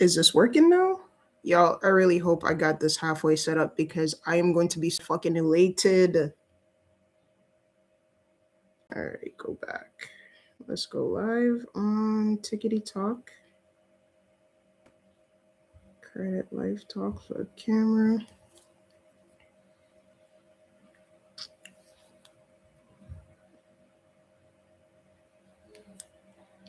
Is this working now? Y'all, I really hope I got this halfway set up because I am going to be fucking elated. All right, go back. Let's go live on Tickety Talk. Credit Live Talk for camera.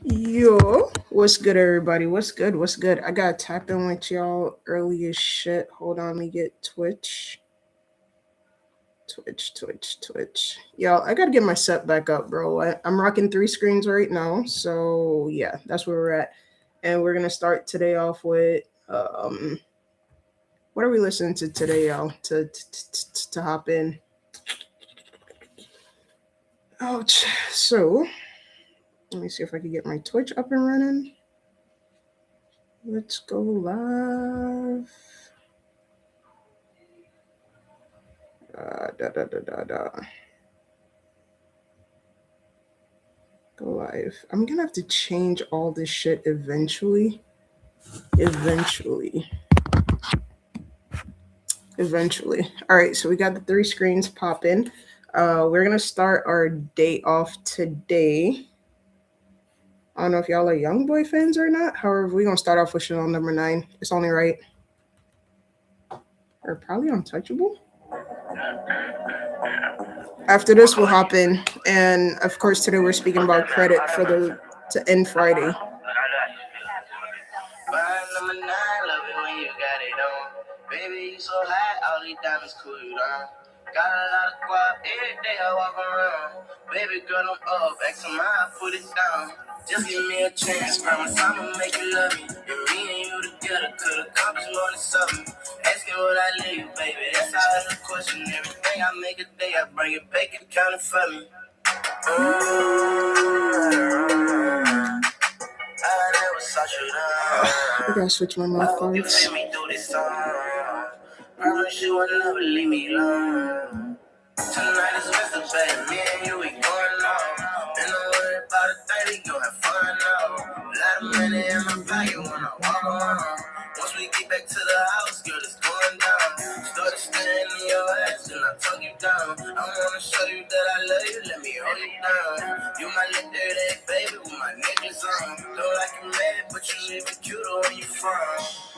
Yo, what's good, everybody? What's good? What's good? I got tapped in with y'all early as shit. Hold on, let me get Twitch. Twitch. Y'all, I gotta get my set back up, bro. I'm rocking 3 screens right now. So, yeah, that's where we're at. And we're gonna start today off with, what are we listening to today, y'all? To hop in. Ouch. So, let me see if I can get my Twitch up and running. Let's go live. Go live. I'm gonna have to change all this shit eventually. All right, so we got the 3 screens popping. We're gonna start our day off today. I don't know if y'all are Young Boy fans or not. However, we're gonna start off with Chanel number 9. It's only right. Or probably Untouchable. After this, we'll hop in, and of course, today we're speaking about credit for to end Friday. Baby, you so hot, all these diamonds cool you down. Got a lot of guap, every day I walk around. Baby girl, I'm up, back to mine, put it down. Just give me a chance, promise I'ma make you love me. And me and you together could accomplish more than something. Asking what I leave, baby, that's all the question. Everything I make a day, I bring it back and count it for me. I never saw you down. I gotta switch my mouth You parts. feel me through this song. Promise you will never leave me alone. Tonight is Mr. Bad, me and you, we going on. And don't worry about a thing, we gon' have fun now. A lot of money in my pocket when I walk around. Once we get back to the house, girl, it's going down. Started staring in your eyes and I talk you down. I wanna show you that I love you, let me hold you down. You my little dirty baby with my necklace on. Don't like you mad, but you even cuter where you from.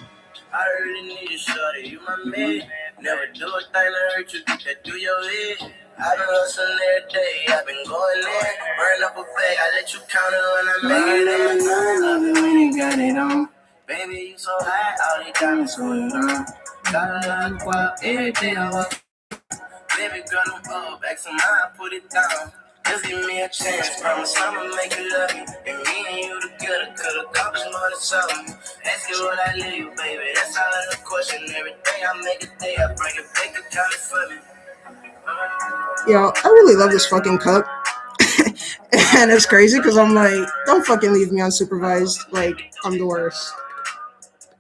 I really need you, shorty, you my man. Never do a thing to hurt you, think that do your head. I've been hustling every day, I've been going in. Burn up a bag, I let you count it when I make it in. I love it when you got it on. Baby, you so hot, all these diamonds going on. Got a lot of guap, every day I walk. Baby girl, I'm up, back to mine, put it down. Just give me a chance, promise I'ma make you love me. And me and you together could accomplish more than something. Ask you what I leave, baby, that's all in the question. Everything I make a day, I bring it back and count it for me. Yo, I really love this fucking cup. And it's crazy because I'm like, don't fucking leave me unsupervised. Like, I'm the worst.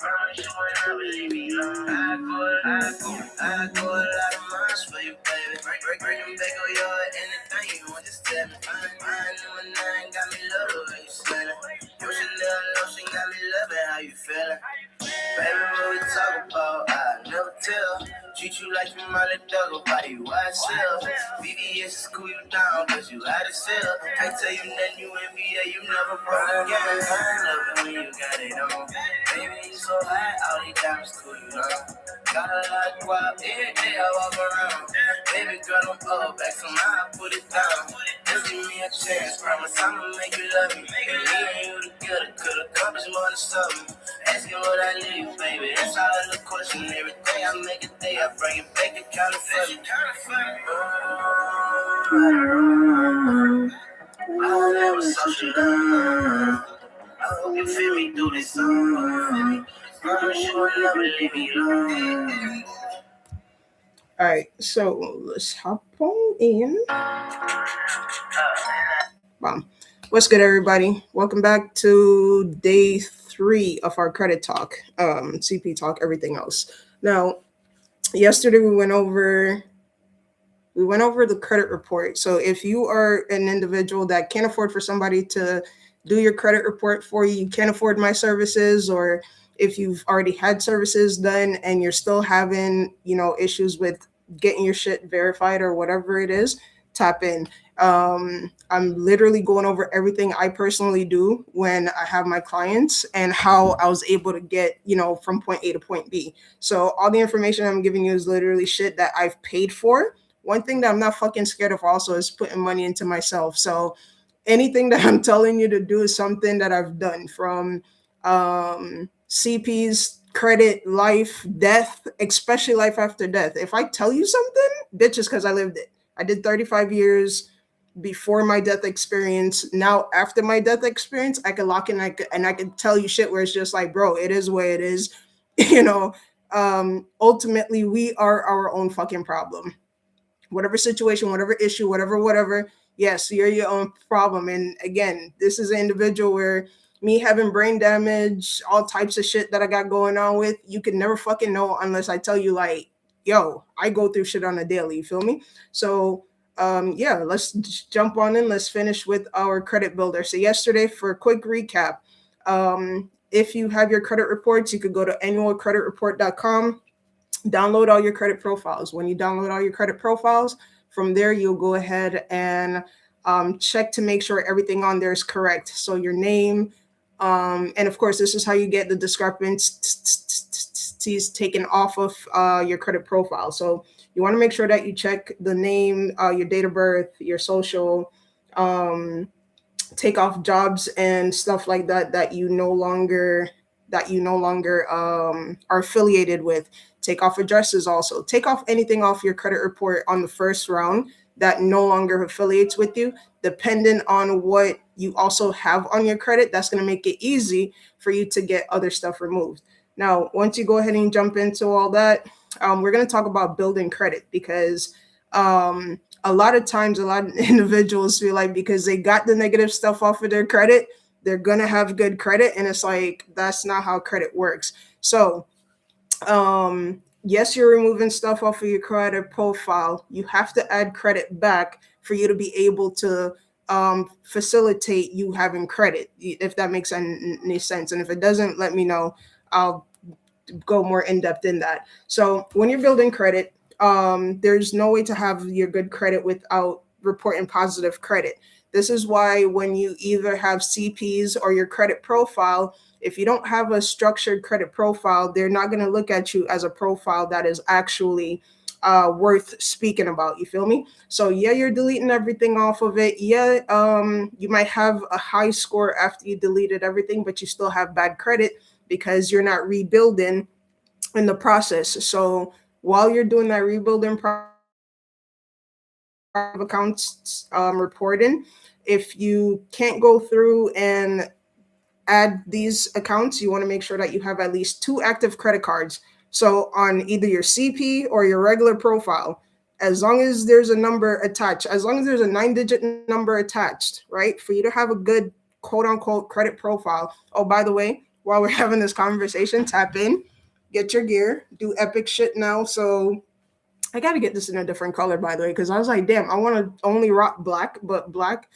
Promise you will never leave me alone. I go a lot of miles for you, baby. Break them back on your anything you want, just tell me. Mine number 9 got me love the way you smelling. Your Chanel lotion got me loving how you feeling. Baby, what we talk about, I never tell. Treat you like you my little dog, body you myself. BBS is cool you down, cause you out of sell. Can't tell you nothing, you NBA, you never broke again. I love it when you got it on. Baby, you so hot, all these diamonds cool you down. Got a lot of guap, every day I walk around. Baby girl, I'm up, back to mine, put it down. Just give me a chance, promise I'ma make you love me. And me and you together could accomplish more than something. Asking what I leave, baby, that's all in the question. Everything I make a day, I bring it back and count it for me. I'll never suck you down. I hope you feel me through this song. Promise you will never leave me alone. All right, so let's hop on in. Wow. What's good, everybody? Welcome back to day 3 of our credit talk, CP talk, everything else. Now, yesterday we went over the credit report. So if you are an individual that can't afford for somebody to do your credit report for you, you can't afford my services, or if you've already had services done and you're still having, issues with getting your shit verified or whatever it is, tap in. I'm literally going over everything I personally do when I have my clients and how I was able to get, from point A to point B. So all the information I'm giving you is literally shit that I've paid for. One thing that I'm not fucking scared of also is putting money into myself. So anything that I'm telling you to do is something that I've done, from CPs, credit, life, death, especially life after death. If I tell you something, bitch, is because I lived it. I did 35 years before my death experience. Now after my death experience, I could lock in, and I could tell you shit where it's just like, bro, it is what it is. you know, Ultimately, we are our own fucking problem. Whatever situation, whatever issue, whatever, yes, you're your own problem. And again, this is an individual where me having brain damage, all types of shit that I got going on with, you can never fucking know unless I tell you, like, yo, I go through shit on a daily, you feel me? So yeah, let's jump on in. Let's finish with our credit builder. So yesterday, for a quick recap, if you have your credit reports, you could go to annualcreditreport.com, download all your credit profiles. When you download all your credit profiles, from there you'll go ahead and check to make sure everything on there is correct. So your name, and of course, this is how you get the discrepancies taken off of your credit profile. So you want to make sure that you check the name, your date of birth, your social, um, take off jobs and stuff like that that you no longer are affiliated with. Take off addresses. Also take off anything off your credit report on the first round that no longer affiliates with you. Depending on what you also have on your credit, that's going to make it easy for you to get other stuff removed. Now once you go ahead and jump into all that, we're going to talk about building credit, because a lot of times, a lot of individuals feel like because they got the negative stuff off of their credit, they're gonna have good credit, and it's like that's not how credit works. So yes, you're removing stuff off of your credit profile. You have to add credit back for you to be able to facilitate you having credit, if that makes any sense. And if it doesn't, let me know. I'll go more in depth in that. So when you're building credit, there's no way to have your good credit without reporting positive credit. This is why when you either have CPs or your credit profile, if you don't have a structured credit profile, they're not going to look at you as a profile that is actually worth speaking about. You feel me? So yeah, you're deleting everything off of it. Yeah, you might have a high score after you deleted everything, but you still have bad credit because you're not rebuilding in the process. So while you're doing that rebuilding accounts reporting, if you can't go through and add these accounts, you want to make sure that you have at least 2 active credit cards. So on either your CP or your regular profile, as long as there's a number attached, as long as there's a 9-digit number attached, right, for you to have a good quote unquote credit profile. Oh, by the way, while we're having this conversation, tap in, get your gear, do epic shit now. So I got to get this in a different color, by the way, because I was like, damn, I want to only rock black, but black,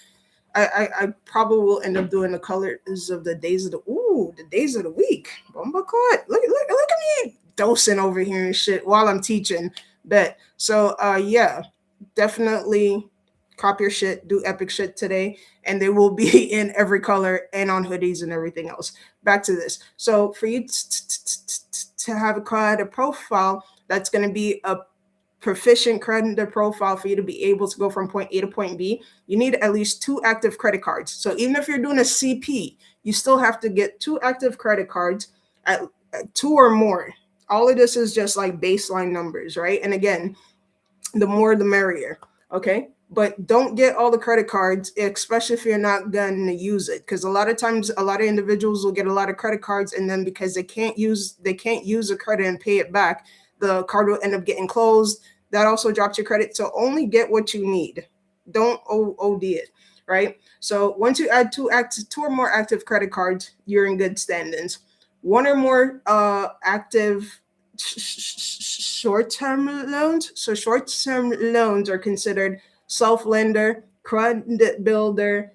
I probably will end up doing the colors of the days of the days of the week. Bomba caught. Look at me dosing over here and shit while I'm teaching. Bet. So yeah, definitely cop your shit, do epic shit today, and they will be in every color and on hoodies and everything else. Back to this. So for you to have a profile, that's going to be a proficient credit profile for you to be able to go from point A to point B, you need at least 2 active credit cards. So even if you're doing a CP, you still have to get 2 active credit cards at 2 or more. All of this is just like baseline numbers, right? And again, the more the merrier, okay? But don't get all the credit cards, especially if you're not going to use it, because a lot of times a lot of individuals will get a lot of credit cards, and then because they can't use a credit and pay it back, the card will end up getting closed. That also drops your credit. So only get what you need. Don't OD it, right? So once you add 2 or more active credit cards, you're in good standings. 1 or more active short-term loans. So short-term loans are considered self-lender, credit builder,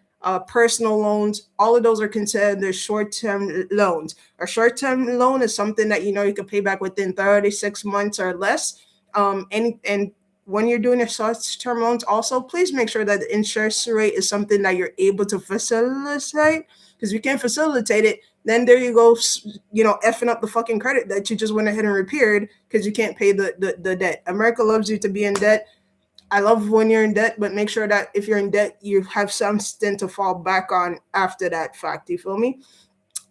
personal loans. All of those are considered short-term loans. A short-term loan is something that you can pay back within 36 months or less. And when you're doing your short-term loans, also please make sure that the interest rate is something that you're able to facilitate. Because if you can't facilitate it, then there you go, effing up the fucking credit that you just went ahead and repaired because you can't pay the debt. America loves you to be in debt. I love when you're in debt, but make sure that if you're in debt, you have something to fall back on after that fact. You feel me?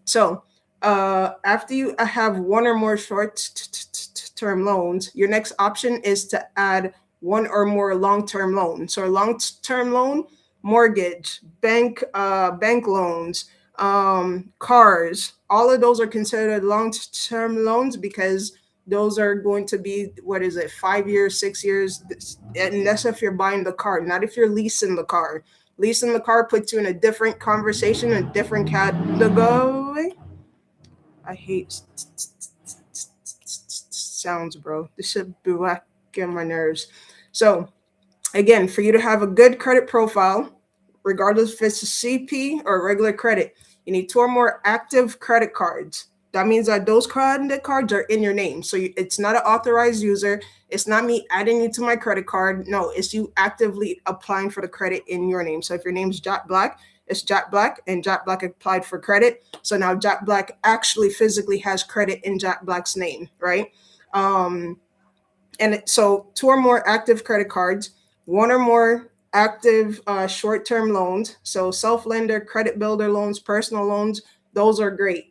So, after you have one or more short-term loans, your next option is to add one or more long-term loans. So, a long-term loan, mortgage, bank loans, cars, all of those are considered long-term loans because those are going to be, what is it, 5 years, 6 years, and that's if you're buying the car, not if you're leasing the car. Leasing the car puts you in a different conversation, a different category. I hate sounds, bro. This should be whacking my nerves. So, again, for you to have a good credit profile, regardless if it's a CP or regular credit, you need two or more active credit cards. That means that those credit cards are in your name. So it's not an authorized user. It's not me adding you to my credit card. No, it's you actively applying for the credit in your name. So if your name's Jack Black, it's Jack Black, and Jack Black applied for credit. So now Jack Black actually physically has credit in Jack Black's name, right? Um, so two or more active credit cards, one or more active short-term loans. So self-lender, credit builder loans, personal loans, those are great.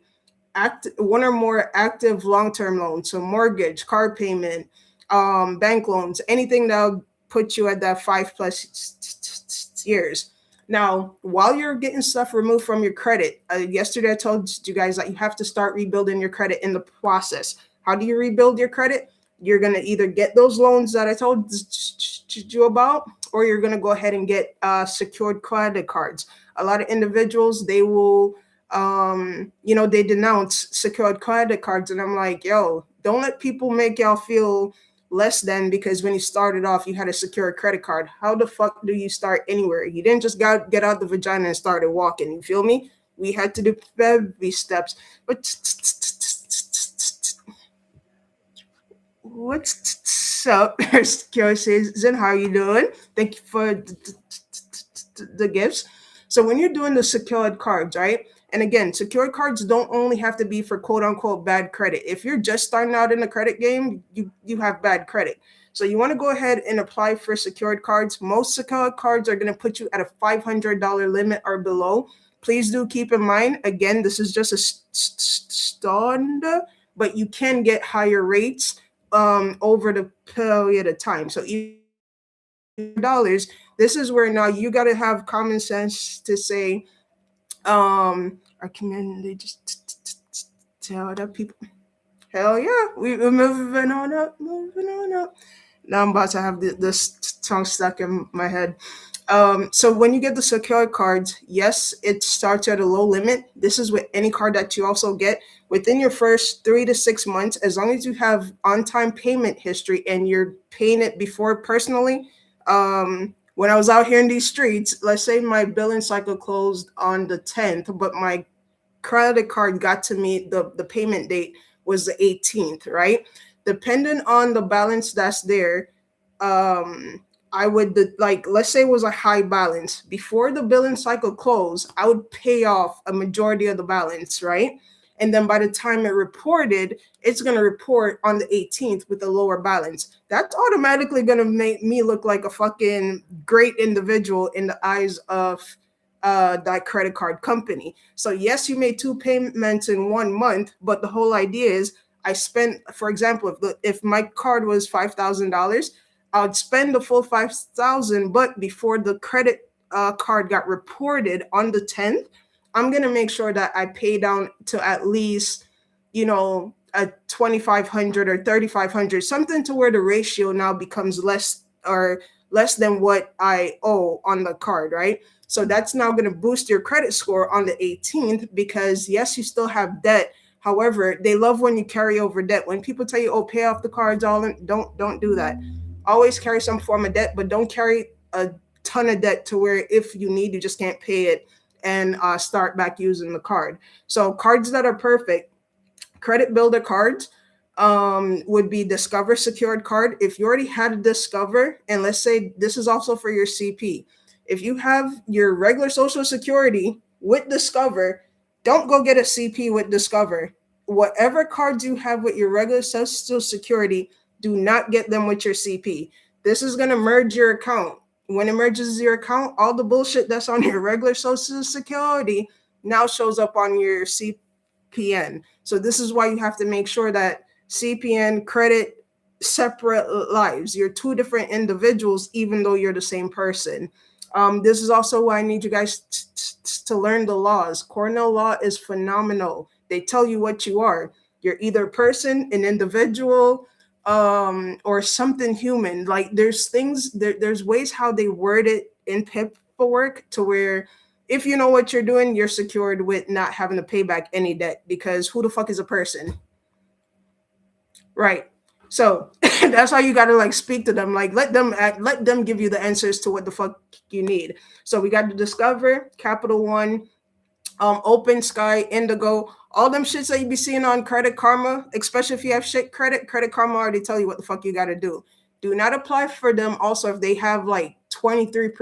One or more active long-term loans, so mortgage, car payment, bank loans, anything that'll put you at that 5+ years. Now, while you're getting stuff removed from your credit, yesterday I told you guys that you have to start rebuilding your credit in the process. How do you rebuild your credit? You're going to either get those loans that I told you about, or you're going to go ahead and get secured credit cards. A lot of individuals, they will, they denounce secured credit cards. And I'm like, yo, don't let people make y'all feel less than because when you started off, you had a secure credit card. How the fuck do you start anywhere? You didn't just get out the vagina and started walking. You feel me? We had to do baby steps. But what's up, secure citizen? How you doing? Thank you for the gifts. So when you're doing the secured cards, right? And again, secured cards don't only have to be for quote unquote bad credit. If you're just starting out in the credit game, you have bad credit. So you want to go ahead and apply for secured cards. Most secured cards are going to put you at a $500 limit or below. Please do keep in mind, again, this is just a standard, but you can get higher rates over the period of time. So dollars, this is where now you got to have common sense to say, our community just tell other people, hell yeah, we're moving on up, moving on up. Now I'm about to have this tongue stuck in my head. So when you get the secured cards, yes, it starts at a low limit. This is with any card that you also get within your first 3 to 6 months, as long as you have on-time payment history and you're paying it before personally. When I was out here in these streets, let's say my billing cycle closed on the 10th, but my credit card got to me, the payment date was the 18th, right? Depending on the balance that's there, I would, like, let's say it was a high balance. Before the billing cycle closed, I would pay off a majority of the balance, right? And then by the time it reported, it's going to report on the 18th with a lower balance. That's automatically going to make me look like a fucking great individual in the eyes of that credit card company. So yes, you made 2 payments in 1 month, but the whole idea is I spent, for example, if my card was $5,000, I'd spend the full 5,000, but before the credit card got reported on the 10th, I'm gonna make sure that I pay down to at least, a 2,500 or 3,500, something to where the ratio now becomes less than what I owe on the card, right? So that's now going to boost your credit score on the 18th because yes, you still have debt. However, they love when you carry over debt. When people tell you, "Oh, pay off the cards all in," don't do that. Always carry some form of debt, but don't carry a ton of debt to where if you need, you just can't pay it and start back using the card. So cards that are perfect, credit builder cards would be Discover secured card. If you already had a Discover, and let's say this is also for your CP, if you have your regular Social Security with Discover, don't go get a CP with Discover. Whatever cards you have with your regular Social Security, do not get them with your CP. This is going to merge your account. When it merges your account, all the bullshit that's on your regular Social Security now shows up on your CPN. So this is why you have to make sure that CPN credit separate lives. You're two different individuals, even though you're the same person. This is also why I need you guys to learn the laws. Cornell law is phenomenal. They tell you what you are. You're either a person, an individual, or something human. Like there's things, there's ways how they word it in paperwork to where if you know what you're doing, you're secured with not having to pay back any debt, because who the fuck is a person? Right. So that's how you gotta like speak to them. Like let them give you the answers to what the fuck you need. So we got to Discover, Capital One, Open Sky, Indigo, all them shits that you be seeing on Credit Karma, especially if you have shit credit. Credit Karma already tell you what the fuck you gotta do. Do not apply for them also if they have like 23%,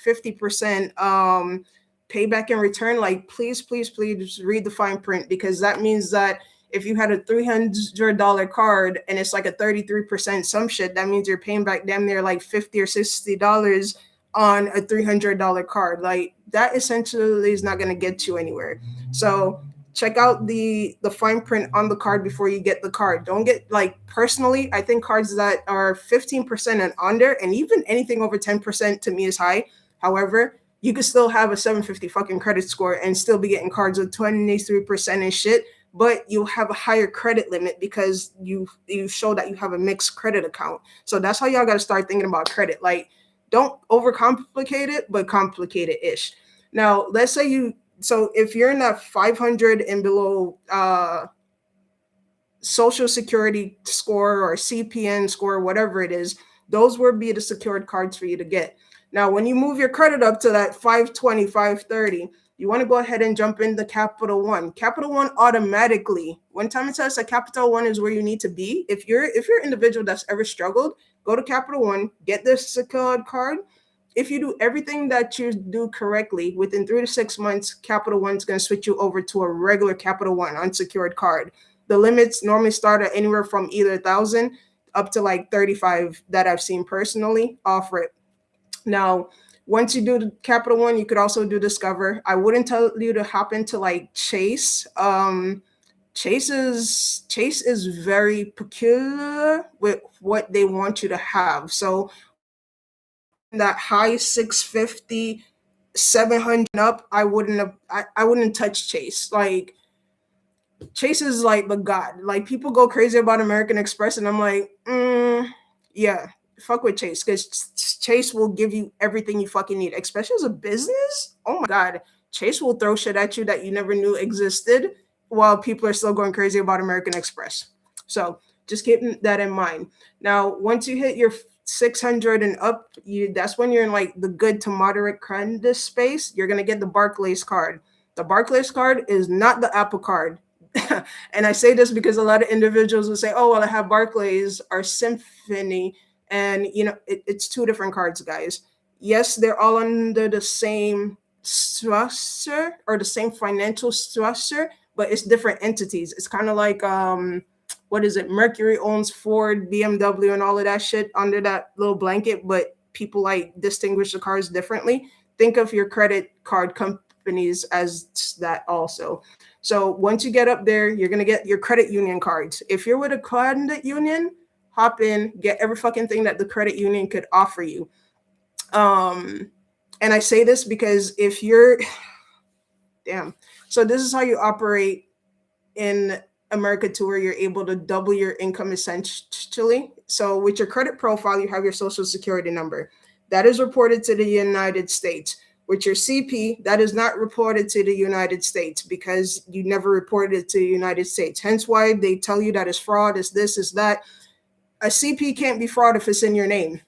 50% payback in return. Like please, please, please read the fine print, because that means that if you had a $300 card and it's like a 33% some shit, that means you're paying back damn near like $50 or $60 on a $300 card. Like that essentially is not going to get you anywhere. So check out the fine print on the card before you get the card. Don't get, like, personally, I think cards that are 15% and under, and even anything over 10% to me is high. However, you could still have a 750 fucking credit score and still be getting cards with 23% and shit, but you have a higher credit limit because you show that you have a mixed credit account. So that's how y'all got to start thinking about credit. Like, don't overcomplicate it, but complicate it ish. Now, let's say so if you're in that 500 and below Social Security score or CPN score, whatever it is, those will be the secured cards for you to get. Now, when you move your credit up to that 520, 530, you want to go ahead and jump into Capital One. Capital One automatically, one time it says that Capital One is where you need to be. If you're an individual that's ever struggled, go to Capital One, get this secured card. If you do everything that you do correctly, within 3 to 6 months, Capital One's going to switch you over to a regular Capital One unsecured card. The limits normally start at anywhere from either 1,000 up to like 35 that I've seen personally offer it. Now, once you do the Capital One, you could also do Discover. I wouldn't tell you to hop into like Chase. Chase is very peculiar with what they want you to have. So that high 650, 700 up, I wouldn't touch Chase. Like, Chase is like the god. Like, people go crazy about American Express, and I'm like, yeah, fuck with Chase, because Chase will give you everything you fucking need, especially as a business. Oh my god, Chase will throw shit at you that you never knew existed, while people are still going crazy about American Express. So just keep that in mind. Now, once you hit your 600 and up, that's when you're in like the good to moderate credit space. You're gonna get the Barclays card. The Barclays card is not the Apple card. And I say this because a lot of individuals will say, oh, well, I have Barclays or Symphony. And, it's two different cards, guys. Yes, they're all under the same structure or the same financial structure, but it's different entities. It's kind of like, what is it? Mercury owns Ford, BMW, and all of that shit under that little blanket, but people like distinguish the cards differently. Think of your credit card companies as that also. So once you get up there, you're going to get your credit union cards. If you're with a credit union, hop in, get every fucking thing that the credit union could offer you. And I say this because if you're, damn. So this is how you operate in America, to where you're able to double your income essentially. So with your credit profile, you have your Social Security number. That is reported to the United States. With your CP, that is not reported to the United States because you never reported it to the United States. Hence why they tell you that it's fraud, is this, is that. A CP can't be fraud if it's in your name.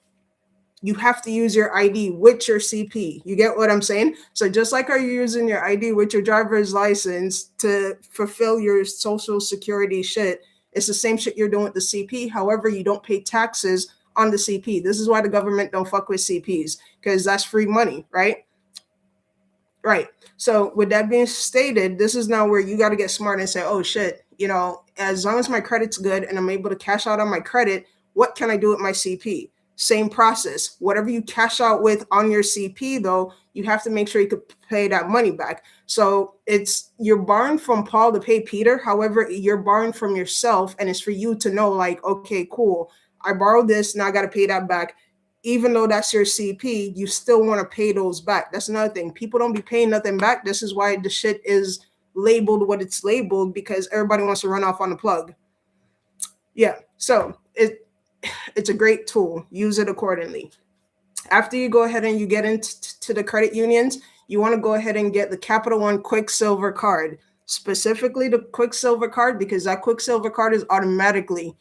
you have to use your ID with your CP. You get what I'm saying? So just like are you using your ID with your driver's license to fulfill your social security shit, it's the same shit you're doing with the CP. However, you don't pay taxes on the CP. This is why the government don't fuck with CPs, because that's free money, right? Right. So with that being stated, this is now where you got to get smart and say, oh shit, as long as my credit's good and I'm able to cash out on my credit, what can I do with my CP? Same process. Whatever you cash out with on your CP, though, you have to make sure you could pay that money back. So you're borrowing from Paul to pay Peter. However, you're borrowing from yourself, and it's for you to know, like, okay, cool. I borrowed this, now I got to pay that back. Even though that's your CP, you still want to pay those back. That's another thing. People don't be paying nothing back. This is why the shit is labeled what it's labeled, because everybody wants to run off on the plug. Yeah. So it's a great tool. Use it accordingly. After you go ahead and you get into the credit unions, you want to go ahead and get the Capital One Quicksilver card, specifically the Quicksilver card, because that Quicksilver card is automatically,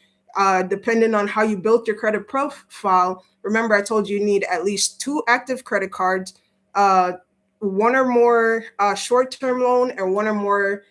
depending on how you built your credit profile. Remember, I told you need at least 2 active credit cards, one or more short-term loan, and one or more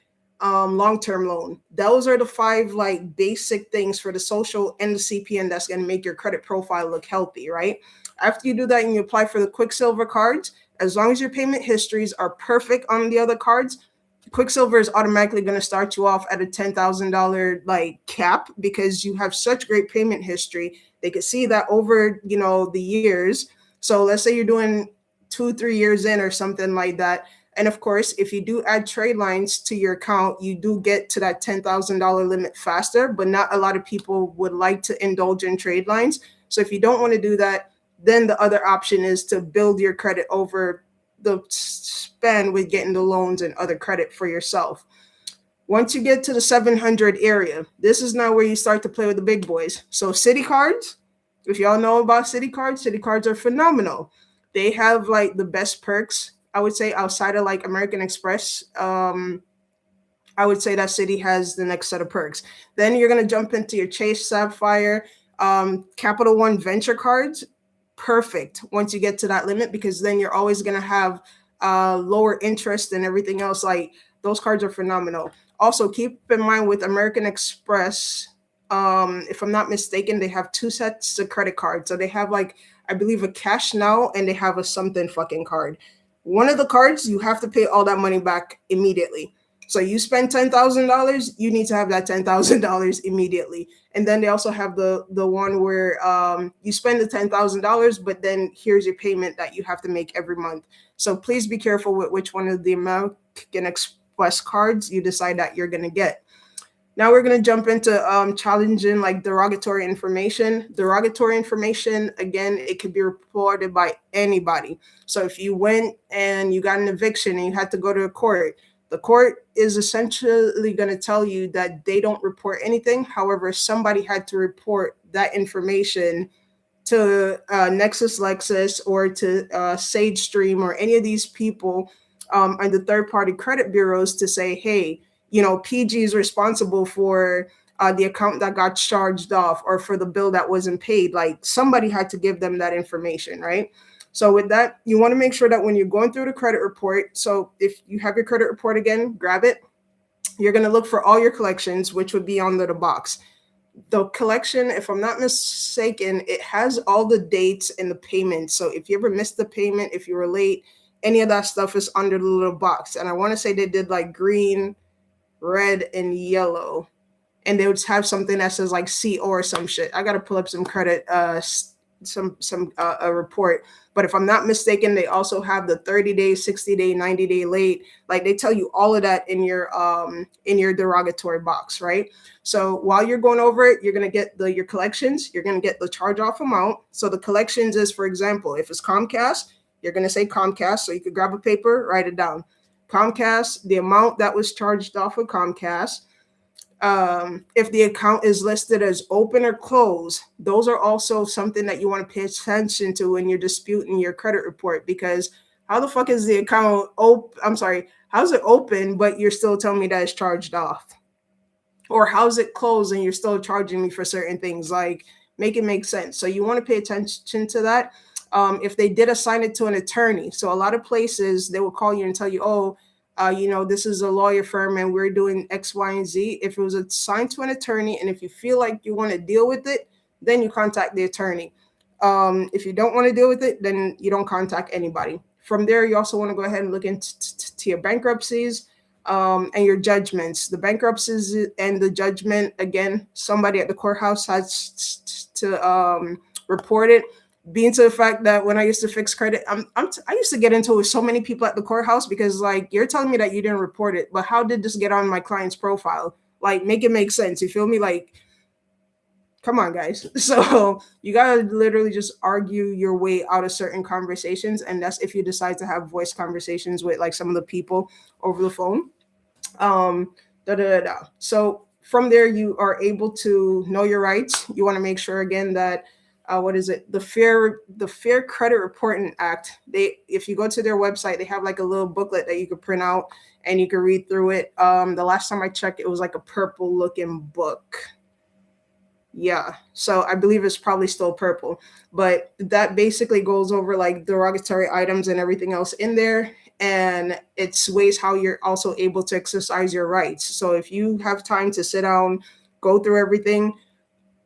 long-term loan. Those are the 5 like basic things for the social and the CPN that's going to make your credit profile look healthy, right? After you do that and you apply for the Quicksilver cards, as long as your payment histories are perfect on the other cards, Quicksilver is automatically going to start you off at a $10,000 like cap, because you have such great payment history. They could see that over, the years. So let's say you're doing 2-3 years in or something like that. And of course, if you do add trade lines to your account, you do get to that $10,000 limit faster, but not a lot of people would like to indulge in trade lines. So if you don't want to do that, then the other option is to build your credit over the span with getting the loans and other credit for yourself. Once you get to the 700 area, this is now where you start to play with the big boys. So Citi cards, if y'all know about Citi cards are phenomenal. They have like the best perks, I would say, outside of like American Express. I would say that Citi has the next set of perks. Then you're going to jump into your Chase Sapphire, Capital One Venture cards. Perfect once you get to that limit, because then you're always going to have lower interest and everything else. Like, those cards are phenomenal. Also, keep in mind with American Express, if I'm not mistaken, they have 2 sets of credit cards. So they have like, I believe, a cash now, and they have a something fucking card. One of the cards, you have to pay all that money back immediately. So you spend $10,000, you need to have that $10,000 immediately. And then they also have the one where you spend the $10,000, but then here's your payment that you have to make every month. So please be careful with which one of the American Express cards you decide that you're going to get. Now we're going to jump into challenging like derogatory information. Derogatory information, again, it could be reported by anybody. So if you went and you got an eviction and you had to go to a court, the court is essentially going to tell you that they don't report anything. However, somebody had to report that information to Nexus Lexus or to Sage Stream or any of these people and the third-party credit bureaus to say, hey, PG is responsible for the account that got charged off or for the bill that wasn't paid. Like, somebody had to give them that information, right? So with that, you want to make sure that when you're going through the credit report, so if you have your credit report again, grab it. You're going to look for all your collections, which would be under the box. The collection, if I'm not mistaken, it has all the dates and the payments. So if you ever missed the payment, if you were late, any of that stuff is under the little box. And I want to say they did like green, red, and yellow. And they would have something that says like CO or some shit. I got to pull up some credit, a report. But if I'm not mistaken, they also have the 30-day, 60-day, 90-day late. Like, they tell you all of that in your derogatory box, right? So while you're going over it, you're going to get your collections. You're going to get the charge-off amount. So the collections is, for example, if it's Comcast, you're going to say Comcast. So you could grab a paper, write it down. Comcast, the amount that was charged off of Comcast. If the account is listed as open or closed, those are also something that you want to pay attention to when you're disputing your credit report, because how the fuck is the account how's it open, but you're still telling me that it's charged off? Or how's it closed and you're still charging me for certain things? Like, make it make sense. So you want to pay attention to that. if they did assign it to an attorney. So a lot of places they will call you and tell you, oh, this is a lawyer firm and we're doing X, Y, and Z. If it was assigned to an attorney and if you feel like you want to deal with it, then you contact the attorney. If you don't want to deal with it, then you don't contact anybody. From there, you also want to go ahead and look into your bankruptcies and your judgments. The bankruptcies and the judgment, again, somebody at the courthouse has to report it. Being to the fact that when I used to fix credit, I used to get into it with so many people at the courthouse because, like, you're telling me that you didn't report it, but how did this get on my client's profile? Like, make it make sense. You feel me? Like, come on, guys. So you gotta literally just argue your way out of certain conversations, and that's if you decide to have voice conversations with like some of the people over the phone. Um, So from there, you are able to know your rights. You want to make sure again that what is it? The Fair Credit Reporting Act. If you go to their website, they have like a little booklet that you could print out and you can read through it. The last time I checked, it was like a purple looking book. Yeah, so I believe it's probably still purple, but that basically goes over like derogatory items and everything else in there, and it's ways how you're also able to exercise your rights. So if you have time to sit down, go through everything,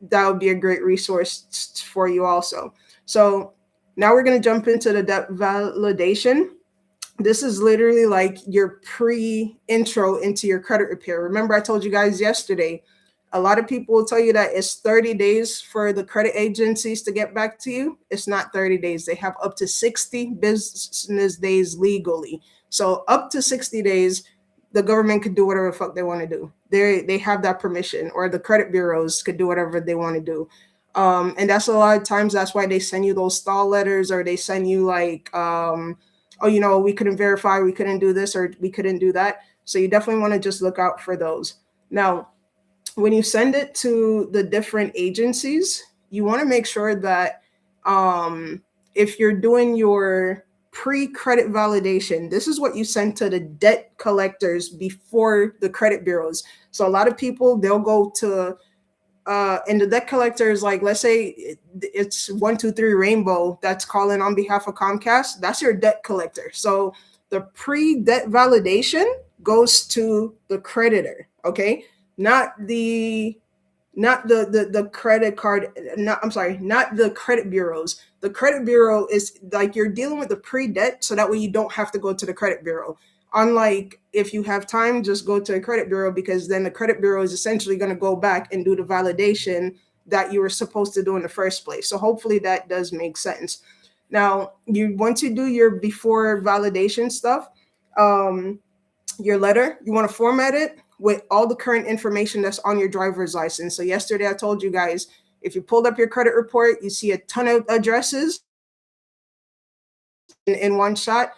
that would be a great resource for you also. So now we're going to jump into the debt validation. This is literally like your pre-intro into your credit repair. Remember, I told you guys yesterday, a lot of people will tell you that it's 30 days for the credit agencies to get back to you. It's not 30 days. They have up to 60 business days legally. So up to 60 days, the government could do whatever the fuck they want to do. They have that permission, or the credit bureaus could do whatever they want to do. And that's a lot of times that's why they send you those stall letters, or they send you like oh, we couldn't verify, we couldn't do this, or we couldn't do that. So you definitely want to just look out for those. Now, when you send it to the different agencies, you want to make sure that if you're doing your pre-credit validation, this is what you send to the debt collectors before the credit bureaus. So a lot of people, they'll go to and the debt collector is like, let's say it's 123 Rainbow that's calling on behalf of Comcast. That's your debt collector. So the pre-debt validation goes to the creditor, okay? Not the credit card. I'm sorry, not the credit bureaus. The credit bureau is like you're dealing with the pre-debt, so that way you don't have to go to the credit bureau. Unlike if you have time, just go to a credit bureau, because then the credit bureau is essentially going to go back and do the validation that you were supposed to do in the first place. So hopefully that does make sense. Now, once you do your before validation stuff, your letter, you want to format it with all the current information that's on your driver's license. So yesterday I told you guys, if you pulled up your credit report, you see a ton of addresses in one shot.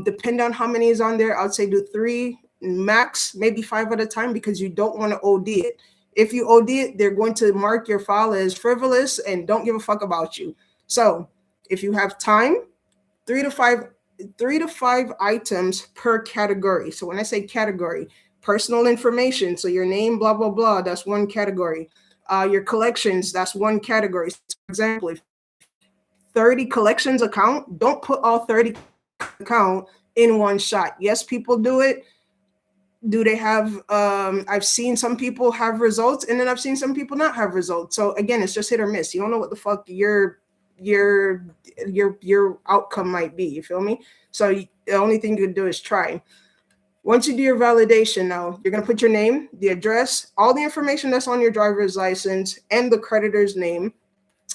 Depend on how many is on there. I'd say do 3 max, maybe 5 at a time, because you don't want to OD it. If you OD it, they're going to mark your file as frivolous and don't give a fuck about you. So if you have time, 3 to 5 items per category. So when I say category, personal information, so your name, blah blah blah, that's one category. Your collections, that's one category. So for example, if 30 collections account, don't put all 30 account in one shot. Yes, people do it. Do they have I've seen some people have results, and then I've seen some people not have results. So again, it's just hit or miss. You don't know what the fuck your outcome might be. You feel me? So the only thing you can do is try. Once you do your validation, now you're going to put your name, the address, all the information that's on your driver's license, and the creditor's name.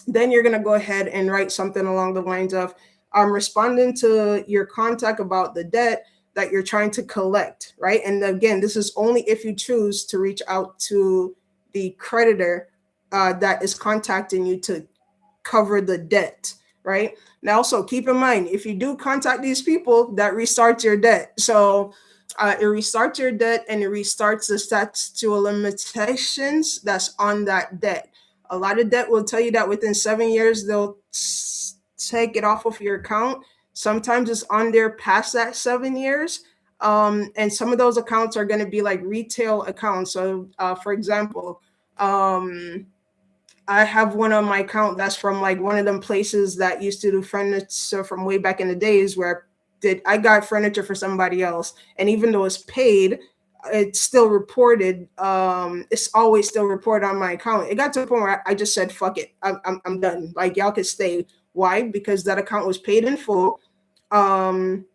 Then you're going to go ahead and write something along the lines of, I'm responding to your contact about the debt that you're trying to collect, right? And again, this is only if you choose to reach out to the creditor that is contacting you to cover the debt, right? Now, also keep in mind, if you do contact these people, that restarts your debt. So it restarts your debt, and it restarts the statute of limitations that's on that debt. A lot of debt will tell you that within 7 years, they'll take it off of your account. Sometimes it's on there past that 7 years. And some of those accounts are going to be like retail accounts. So for example, I have one on my account that's from like one of them places that used to do furniture from way back in the days where I got furniture for somebody else, and even though it's paid, it's still reported. It's always still reported on my account. It got to a point where I just said, "Fuck it, I'm done. Like y'all could stay." Why? Because that account was paid in full. Um,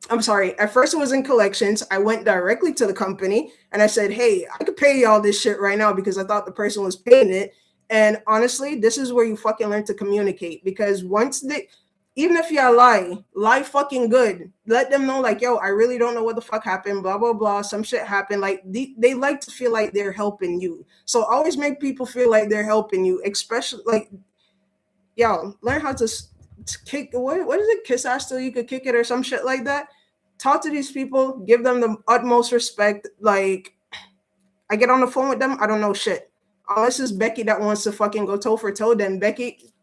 I'm sorry. At first, it was in collections. I went directly to the company and I said, "Hey, I could pay y'all this shit right now because I thought the person was paying it." And honestly, this is where you fucking learn to communicate, because once they, even if y'all lie fucking good. Let them know, like, yo, I really don't know what the fuck happened. Blah blah blah. Some shit happened. Like they like to feel like they're helping you. So always make people feel like they're helping you, especially like, yo, learn how to kick. What is it? Kiss ass till you could kick it or some shit like that. Talk to these people. Give them the utmost respect. Like I get on the phone with them. I don't know shit. Unless it's Becky that wants to fucking go toe for toe, then Becky,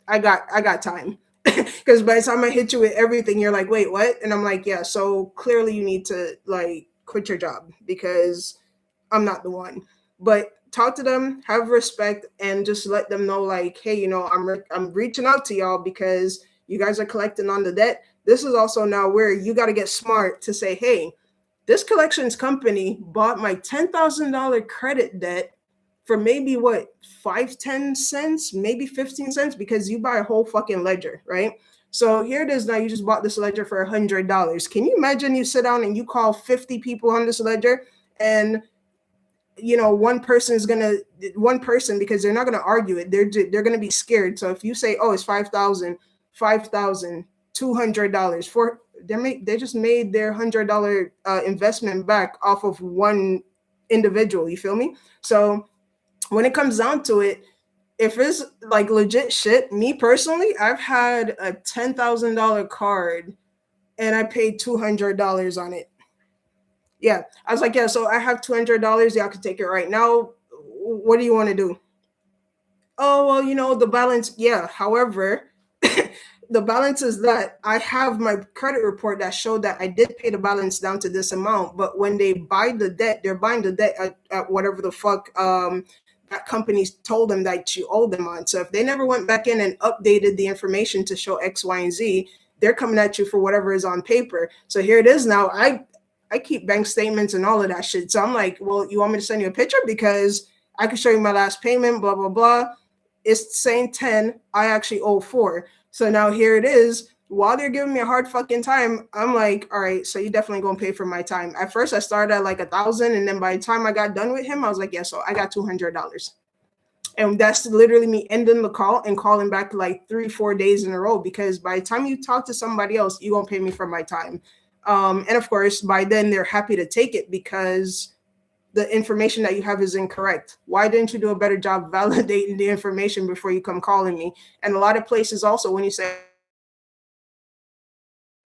I got time. Because by the time I hit you with everything, you're like, wait, what? And I'm like, yeah. So clearly, you need to like quit your job because I'm not the one. But talk to them, have respect, and just let them know, like, hey, I'm reaching out to y'all because you guys are collecting on the debt. This is also now where you got to get smart to say, hey, this collections company bought my $10,000 credit debt for maybe what, 5, 10 cents, maybe 15 cents, because you buy a whole fucking ledger, right? So here it is now. You just bought this ledger for $100. Can you imagine you sit down and you call 50 people on this ledger, and one person is gonna, one person, because they're not gonna argue it. They're gonna be scared. So if you say, oh, it's 5,000, $200 for, they just made their $100 investment back off of one individual. You feel me? So when it comes down to it, if it's like legit shit, me personally, I've had a $10,000 card and I paid $200 on it. Yeah, I was like, yeah, so I have $200. Y'all can take it right now. What do you want to do? Oh, well, the balance. Yeah. However, the balance is that I have my credit report that showed that I did pay the balance down to this amount. But when they buy the debt, they're buying the debt at whatever the fuck that companies told them that you owe them on. So if they never went back in and updated the information to show X, Y, and Z, they're coming at you for whatever is on paper. So here it is now. I keep bank statements and all of that shit. So I'm like, well, you want me to send you a picture because I can show you my last payment, blah blah blah. It's saying 10. I actually owe 4. So now here it is. While they're giving me a hard fucking time, I'm like, all right, so you definitely gonna pay for my time. At first, I started at like 1,000, and then by the time I got done with him, I was like, yeah, so I got $200, and that's literally me ending the call and calling back like 3, 4 days in a row, because by the time you talk to somebody else, you gonna pay me for my time. And of course, by then they're happy to take it because the information that you have is incorrect. Why didn't you do a better job validating the information before you come calling me? And a lot of places also, when you say,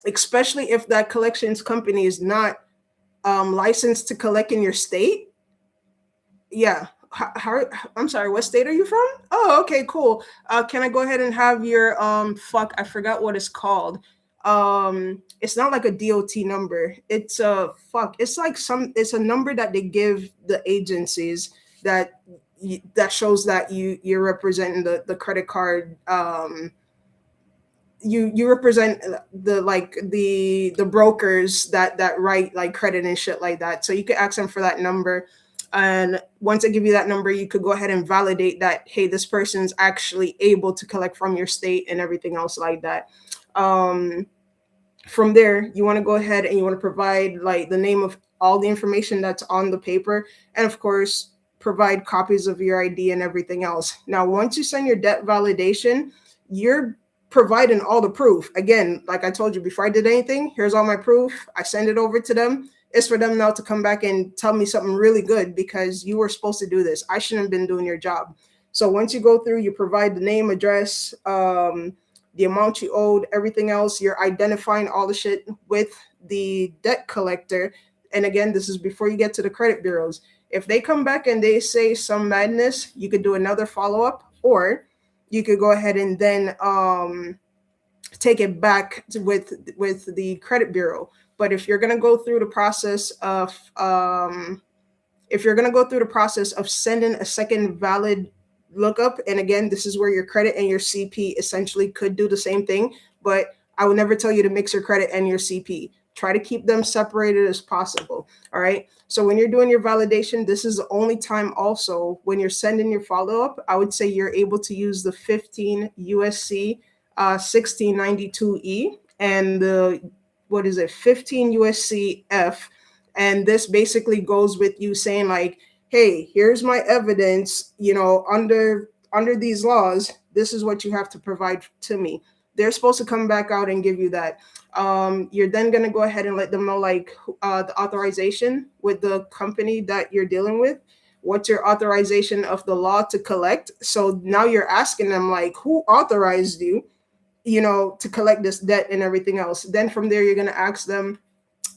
especially if that collections company is not licensed to collect in your state, yeah. I'm sorry, what state are you from? Oh, okay, cool. Can I go ahead and have your fuck, I forgot what it's called. It's not like a DOT number. It's a fuck. It's like it's a number that they give the agencies that that shows that you're representing the credit card. You represent the, like, the brokers that write like credit and shit like that. So you could ask them for that number, and once I give you that number, you could go ahead and validate that, hey, this person's actually able to collect from your state and everything else like that. From there, you want to go ahead and you want to provide like the name of all the information that's on the paper, and of course provide copies of your ID and everything else. Now once you send your debt validation, you're providing all the proof. Again, like I told you, before I did anything, here's all my proof. I send it over to them. It's for them now to come back and tell me something really good, because you were supposed to do this. I shouldn't have been doing your job. So once you go through, you provide the name, address, the amount you owed, everything else. You're identifying all the shit with the debt collector. And again, this is before you get to the credit bureaus. If they come back and they say some madness, you could do another follow-up, or you could go ahead and then take it back with the credit bureau. But if you're going to go through the process of sending a second valid look up. And again, this is where your credit and your CP essentially could do the same thing, but I would never tell you to mix your credit and your CP. Try to keep them separated as possible. All right. So when you're doing your validation, this is the only time also when you're sending your follow up, I would say you're able to use the 15 USC 1692E and the, what is it, 15 USC F. And this basically goes with you saying like, hey, here's my evidence, under these laws, this is what you have to provide to me. They're supposed to come back out and give you that. You're then going to go ahead and let them know like the authorization with the company that you're dealing with. What's your authorization of the law to collect? So now you're asking them like, who authorized you, to collect this debt and everything else. Then from there, you're going to ask them,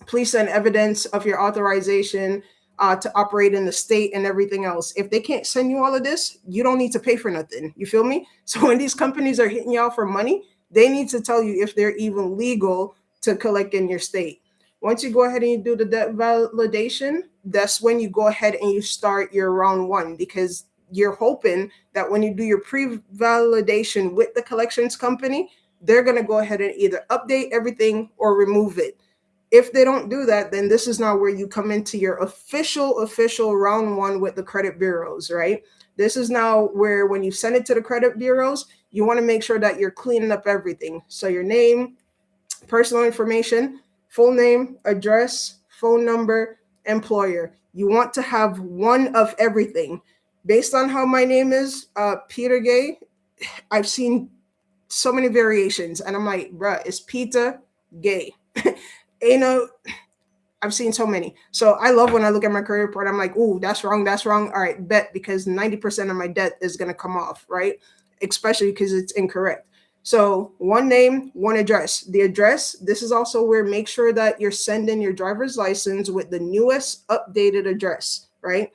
please send evidence of your authorization to operate in the state and everything else. If they can't send you all of this, you don't need to pay for nothing. You feel me? So when these companies are hitting you out for money, they need to tell you if they're even legal to collect in your state. Once you go ahead and you do the debt validation, that's when you go ahead and you start your round one, because you're hoping that when you do your pre-validation with the collections company, they're going to go ahead and either update everything or remove it. If they don't do that, then this is now where you come into your official round one with the credit bureaus, right? This is now where when you send it to the credit bureaus, you want to make sure that you're cleaning up everything. So your name, personal information, full name, address, phone number, employer. You want to have one of everything. Based on how my name is, Peter Gay, I've seen so many variations, and I'm like, bruh, it's Peter Gay. I've seen so many. So I love when I look at my credit report, I'm like, ooh, that's wrong, that's wrong. All right, bet, because 90% of my debt is going to come off, right? Especially because it's incorrect. So one name, one address. The address, this is also where make sure that you're sending your driver's license with the newest updated address, right?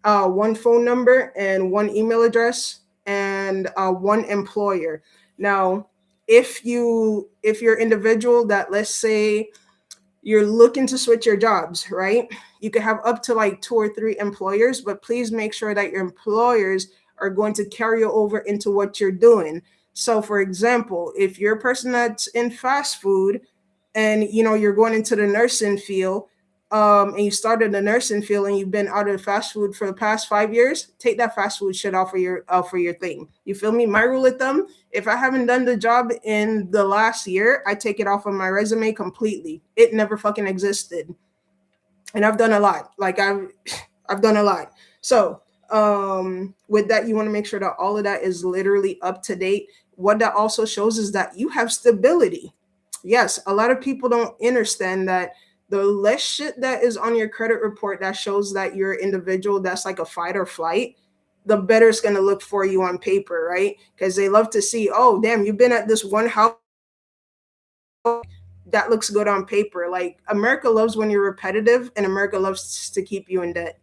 One phone number and one email address and one employer. Now, if you're individual that, let's say, you're looking to switch your jobs, right? You could have up to like 2 or 3 employers, but please make sure that your employers are going to carry you over into what you're doing. So for example, if you're a person that's in fast food and you're going into the nursing field, and you started the nursing field and you've been out of fast food for the past 5 years, take that fast food shit off for your thing. You feel me? My rule of thumb: if I haven't done the job in the last year, I take it off of my resume completely. It never fucking existed, and I've done a lot. Like I've done a lot. So with that, you want to make sure that all of that is literally up to date. What that also shows is that you have stability. Yes, a lot of people don't understand that the less shit that is on your credit report that shows that you're an individual that's like a fight or flight, the better it's going to look for you on paper, right? Because they love to see, oh, damn, you've been at this one house. That looks good on paper. Like America loves when you're repetitive, and America loves to keep you in debt.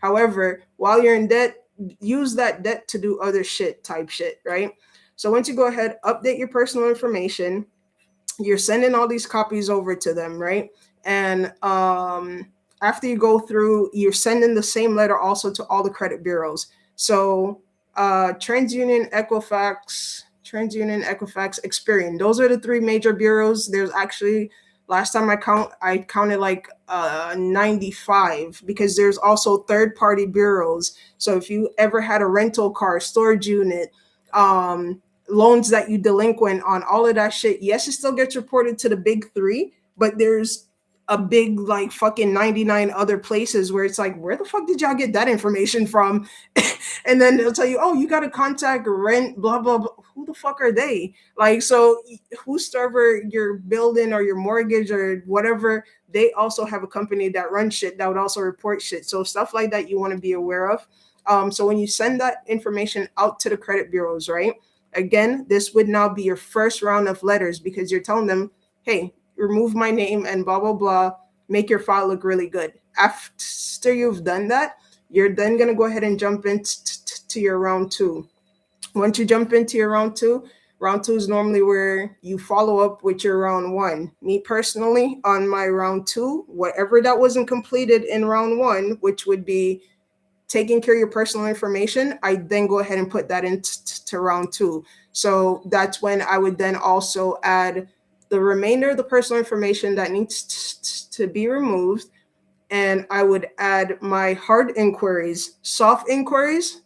However, while you're in debt, use that debt to do other shit type shit, right? So once you go ahead, update your personal information, you're sending all these copies over to them, right? And after you go through, you're sending the same letter also to all the credit bureaus. So TransUnion, Equifax, Experian. Those are the 3 major bureaus. There's actually, last time I counted like 95, because there's also third-party bureaus. So if you ever had a rental car, storage unit, loans that you delinquent on, all of that shit, yes, it still gets reported to the big 3, but there's a big like fucking 99 other places where it's like, where the fuck did y'all get that information from? And then they'll tell you, oh, you got to contact rent, blah, blah, blah. Who the fuck are they? Like, so whosoever your building or your mortgage or whatever, they also have a company that runs shit that would also report shit. So stuff like that you want to be aware of. So when you send that information out to the credit bureaus, right? Again, this would now be your first round of letters, because you're telling them, hey, remove my name and blah, blah, blah, make your file look really good. After you've done that, you're then going to go ahead and jump into your round 2. Once you jump into your round 2 is normally where you follow up with your round 1. Me personally, on my round 2, whatever that wasn't completed in round 1, which would be taking care of your personal information, I then go ahead and put that into round two. So that's when I would then also add the remainder of the personal information that needs to be removed. And I would add my hard inquiries. Soft inquiries,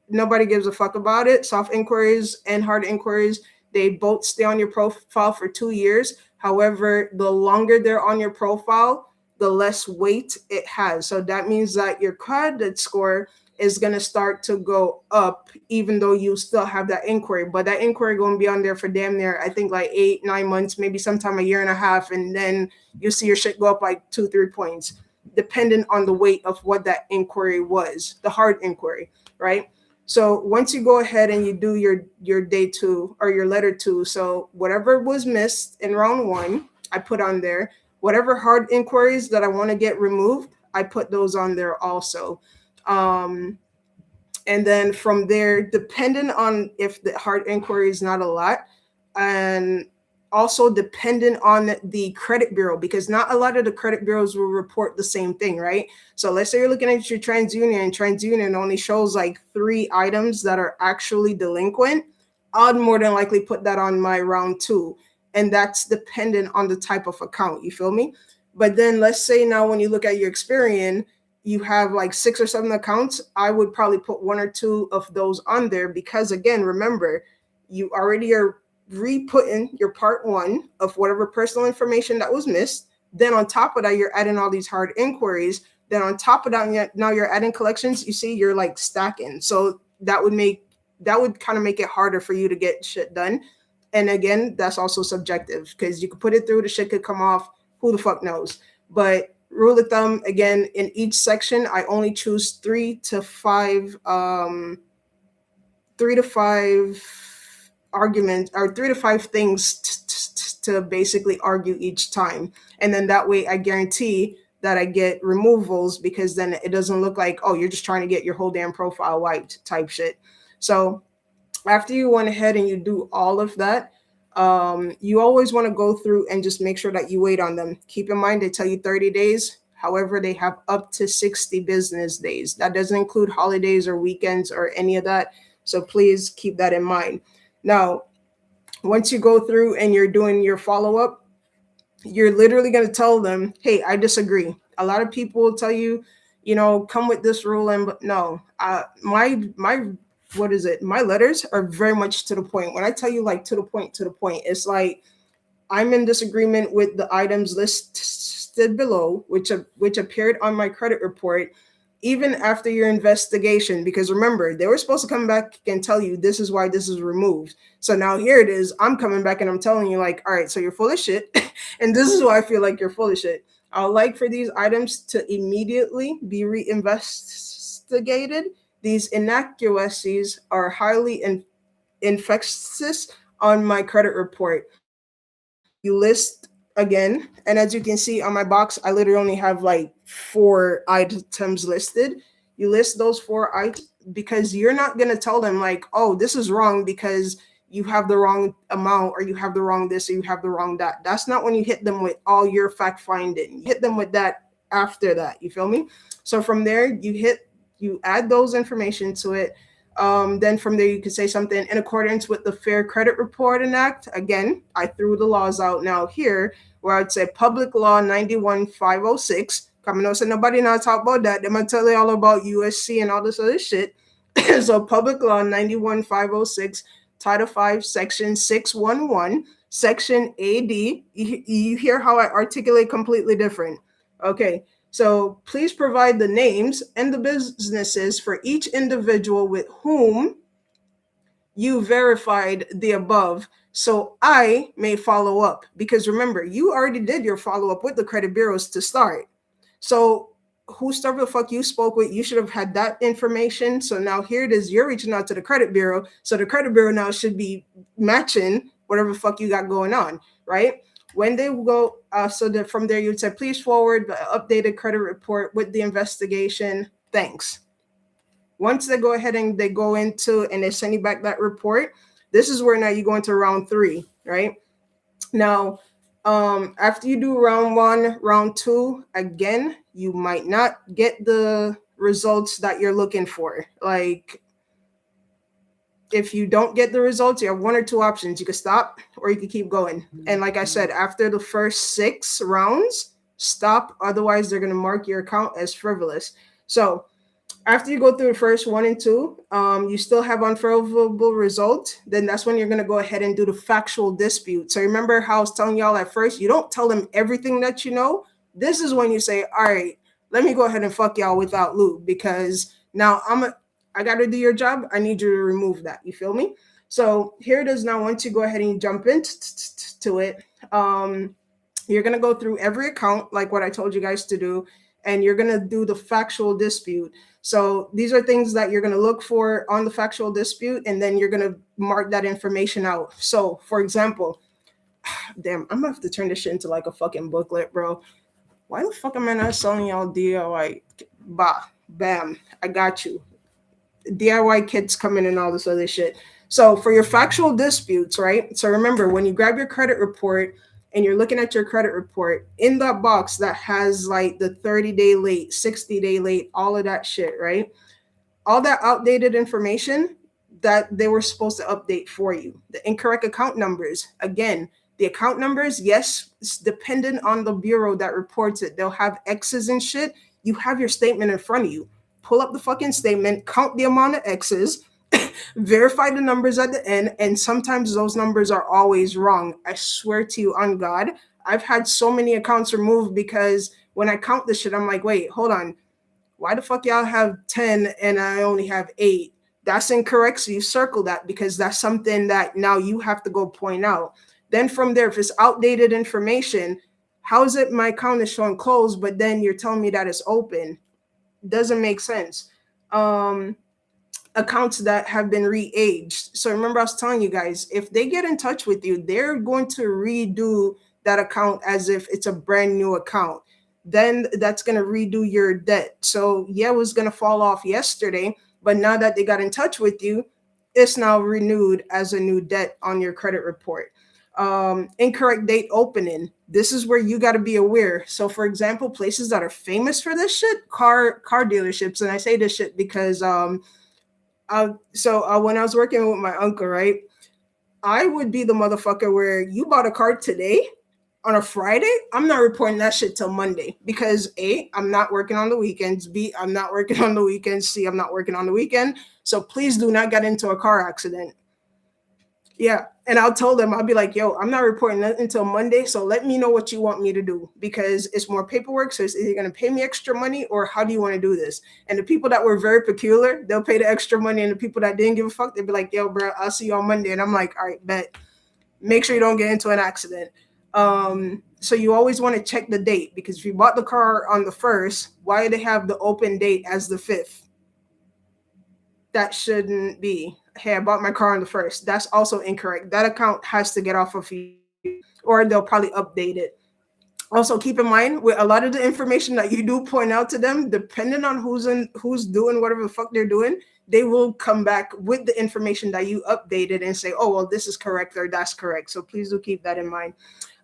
nobody gives a fuck about it. Soft inquiries and hard inquiries, they both stay on your profile for 2 years. However, the longer they're on your profile, the less weight it has. So that means that your credit score is going to start to go up, even though you still have that inquiry. But that inquiry going to be on there for damn near, I think, like 8-9 months, maybe sometime a year and a half. And then you see your shit go up like 2-3 points, depending on the weight of what that inquiry was, the hard inquiry, right? So once you go ahead and you do your day two or your letter two, so whatever was missed in round one, I put on there. Whatever hard inquiries that I want to get removed, I put those on there also. And then from there, depending on if the hard inquiry is not a lot, and also dependent on the credit bureau, because not a lot of the credit bureaus will report the same thing, right? So let's say you're looking at your TransUnion, and TransUnion only shows like 3 items that are actually delinquent. I'd more than likely put that on my round two, and that's dependent on the type of account. You feel me? But then let's say now when you look at your Experian, you have like 6 or 7 accounts. I would probably put 1 or 2 of those on there, because again, remember, you already are re-putting your part one of whatever personal information that was missed. Then on top of that, you're adding all these hard inquiries. Then on top of that, now you're adding collections. You see, you're like stacking. So that would kind of make it harder for you to get shit done. And again, that's also subjective, because you could put it through, the shit could come off. Who the fuck knows? But rule of thumb, again, in each section, I only choose 3 to 5 arguments, or 3 to 5 things to basically argue each time. And then that way I guarantee that I get removals, because then it doesn't look like, oh, you're just trying to get your whole damn profile wiped type shit. So after you went ahead and you do all of that, you always want to go through and just make sure that you wait on them. Keep in mind, they tell you 30 days. However, they have up to 60 business days. That doesn't include holidays or weekends or any of that. So please keep that in mind. Now, once you go through and you're doing your follow-up, you're literally going to tell them, hey, I disagree. A lot of people will tell you, come with this rule. And but no, my what is it? My letters are very much to the point. When I tell you like to the point, it's like I'm in disagreement with the items listed below, which appeared on my credit report, even after your investigation. Because remember, they were supposed to come back and tell you this is why this is removed. So now here it is. I'm coming back and I'm telling you, like, all right, so you're full of shit. And this is why I feel like you're full of shit. I would like for these items to immediately be reinvestigated. These inaccuracies are highly infectious on my credit report. You list again, and as you can see on my box, I literally only have like 4 items listed. You list those 4 items, because you're not going to tell them like, oh, this is wrong because you have the wrong amount, or you have the wrong this, or you have the wrong that. That's not when you hit them with all your fact finding. You hit them with that after that. You feel me? So from there, you add those information to it. Then from there, you could say something in accordance with the Fair Credit Reporting Act. Again, I threw the laws out now here, where I'd say Public Law 91-506. Coming out, so nobody not talk about that. They're going to tell you all about USC and all this other shit. So Public Law 91-506, Title 5, Section 611, Section AD. You hear how I articulate completely different. Okay. So please provide the names and the businesses for each individual with whom you verified the above, so I may follow up. Because remember, you already did your follow-up with the credit bureaus to start. So whoever the fuck you spoke with, you should have had that information. So now here it is, you're reaching out to the credit bureau. So the credit bureau now should be matching whatever the fuck you got going on, right? When they go, so that from there you'd say, please forward the updated credit report with the investigation. Thanks. Once they go ahead and they go into and they send you back that report, this is where now you go into round 3, right? Now, after you do round 1, round 2, again, you might not get the results that you're looking for. Like, if you don't get the results, you have one or two options. You can stop or you can keep going. And like I said, after the first 6 rounds, stop. Otherwise, they're going to mark your account as frivolous. So after you go through the first 1 and 2, you still have unfavorable result. Then that's when you're going to go ahead and do the factual dispute. So remember how I was telling y'all at first, you don't tell them everything that you know. This is when you say, all right, let me go ahead and fuck y'all without lube, because now I got to do your job. I need you to remove that. You feel me? So here it is now. Once you go ahead and you jump into it, you're going to go through every account, like what I told you guys to do, and you're going to do the factual dispute. So these are things that you're going to look for on the factual dispute, and then you're going to mark that information out. So, for example, damn, I'm going to have to turn this shit into like a fucking booklet, bro. Why the fuck am I not selling y'all DIY? Bah, bam, I got you. DIY kits coming and all this other shit. So for your factual disputes, right? So remember, when you grab your credit report and you're looking at your credit report, in that box that has like the 30-day late, 60-day late, all of that shit, right? All that outdated information that they were supposed to update for you. The incorrect account numbers, again, the account numbers, yes, it's dependent on the bureau that reports it. They'll have X's and shit. You have your statement in front of you. Pull up the fucking statement, count the amount of X's, verify the numbers at the end, and sometimes those numbers are always wrong. I swear to you on God, I've had so many accounts removed because when I count this shit, I'm like, wait, hold on. Why the fuck y'all have 10 and I only have 8? That's incorrect. So you circle that, because that's something that now you have to go point out. Then from there, if it's outdated information, how is it my account is showing closed, but then you're telling me that it's open? Doesn't make sense. Accounts that have been re-aged. So remember, I was telling you guys, if they get in touch with you, they're going to redo that account as if it's a brand new account. Then that's going to redo your debt. So yeah, it was going to fall off yesterday, but now that they got in touch with you, it's now renewed as a new debt on your credit report. Incorrect date opening. This is where you got to be aware. So for example, places that are famous for this shit, car dealerships. And I say this shit because when I was working with my uncle, right, I would be the motherfucker where you bought a car today on a Friday. I'm not reporting that shit till Monday, because A, I'm not working on the weekends. B, I'm not working on the weekends. C, I'm not working on the weekend. So please do not get into a car accident. Yeah. And I'll tell them, I'll be like, yo, I'm not reporting that until Monday. So let me know what you want me to do, because it's more paperwork. So it's either going to pay me extra money, or how do you want to do this? And the people that were very peculiar, they'll pay the extra money. And the people that didn't give a fuck, they'll be like, yo, bro, I'll see you on Monday. And I'm like, all right, bet. Make sure you don't get into an accident. So you always want to check the date, because if you bought the car on the 1st, why do they have the open date as the 5th? That shouldn't be. Hey, I bought my car on the 1st. That's also incorrect. That account has to get off of you, or they'll probably update it. Also, keep in mind, with a lot of the information that you do point out to them, depending on who's doing whatever the fuck they're doing, they will come back with the information that you updated and say, oh, well, this is correct or that's correct. So please do keep that in mind.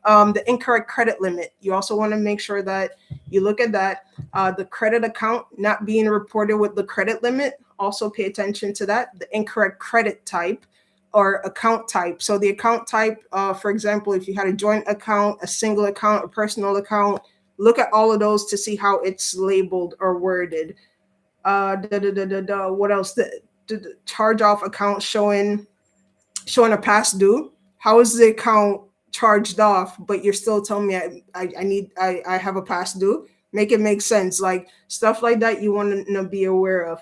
The incorrect credit limit. You also want to make sure that you look at that. The credit account not being reported with the credit limit. Also pay attention to that. The incorrect credit type or account type. So the account type, for example, if you had a joint account, a single account, a personal account, look at all of those to see how it's labeled or worded. What else? The charge-off account showing a past due. How is the account charged off, but you're still telling me I have a past due? Make it make sense. Like stuff like that you want to be aware of.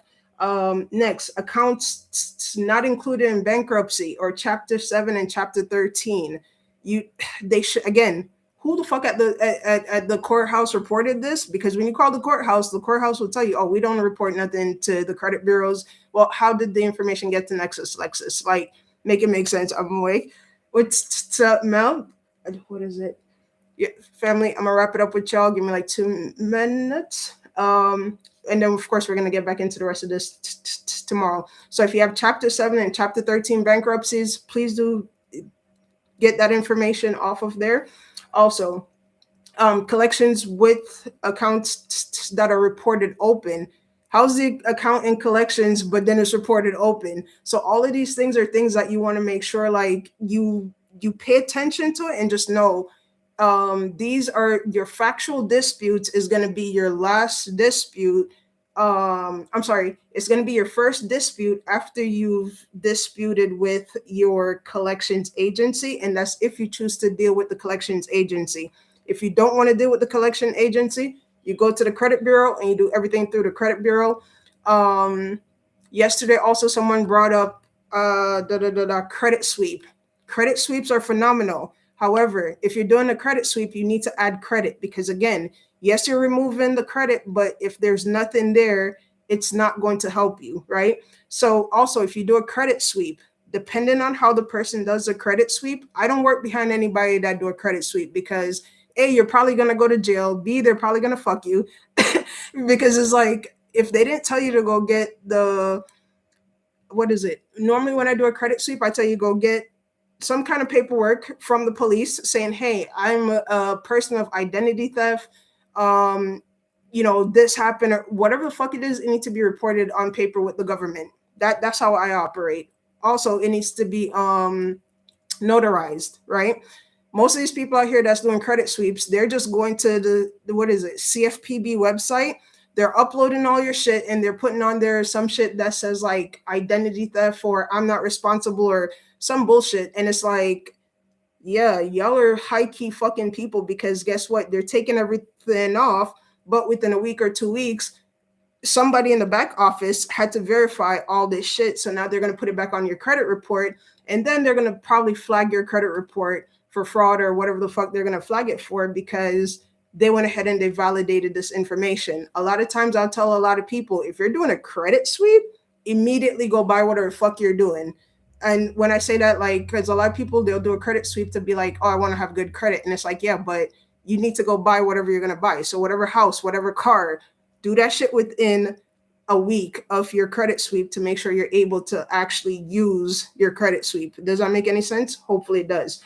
Next, accounts not included in bankruptcy or Chapter 7 and Chapter 13. They should, again, who the fuck at the courthouse reported this? Because when you call the courthouse will tell you, oh, we don't report nothing to the credit bureaus. Well, how did the information get to Lexus? Like, make it make sense. I'm awake. What's up, Mel? What is it? Yeah, family, I'm gonna wrap it up with y'all. Give me like 2 minutes. And then of course we're gonna get back into the rest of this tomorrow. So if you have Chapter 7 and Chapter 13 bankruptcies, please do get that information off of there. Also, collections with accounts that are reported open. How's the account in collections, but then it's reported open? So all of these things are things that you want to make sure like you pay attention to it and just know these are your factual disputes is going to be your last dispute. I'm sorry, it's going to be your first dispute after you've disputed with your collections agency, and that's if you choose to deal with the collections agency. If you don't want to deal with the collection agency, you go to the credit bureau and you do everything through the credit bureau. um Yesterday also someone brought up credit sweep. Credit sweeps are phenomenal. However, if you're doing a credit sweep, you need to add credit because, again, yes, you're removing the credit, but if there's nothing there, it's not going to help you, right? So, also, if you do a credit sweep, depending on how the person does the credit sweep, I don't work behind anybody that do a credit sweep because A, you're probably going to go to jail. B, they're probably going to fuck you because it's like if they didn't tell you to go get the what is it? Normally, when I do a credit sweep, I tell you go get some kind of paperwork from the police saying, "Hey, I'm a person of identity theft. Um, this happened, or whatever the fuck it is. It needs to be reported on paper with the government. That's how I operate. Also, it needs to be notarized, right? Most of these people out here that's doing credit sweeps, they're just going to the what is it, CFPB website. They're uploading all your shit and they're putting on there some shit that says like identity theft or I'm not responsible or some bullshit. And it's like, yeah, y'all are high key fucking people because guess what? They're taking everything off, but within a week or 2 weeks, somebody in the back office had to verify all this shit. So now they're going to put it back on your credit report. And then they're going to probably flag your credit report for fraud or whatever the fuck they're going to flag it for because they went ahead and they validated this information. A lot of times I'll tell a lot of people, if you're doing a credit sweep, immediately go buy whatever the fuck you're doing. And when I say that, like, because a lot of people, they'll do a credit sweep to be like, oh, I want to have good credit. And it's like, yeah, but you need to go buy whatever you're going to buy. So whatever house, whatever car, do that shit within a week of your credit sweep to make sure you're able to actually use your credit sweep. Does that make any sense? Hopefully it does.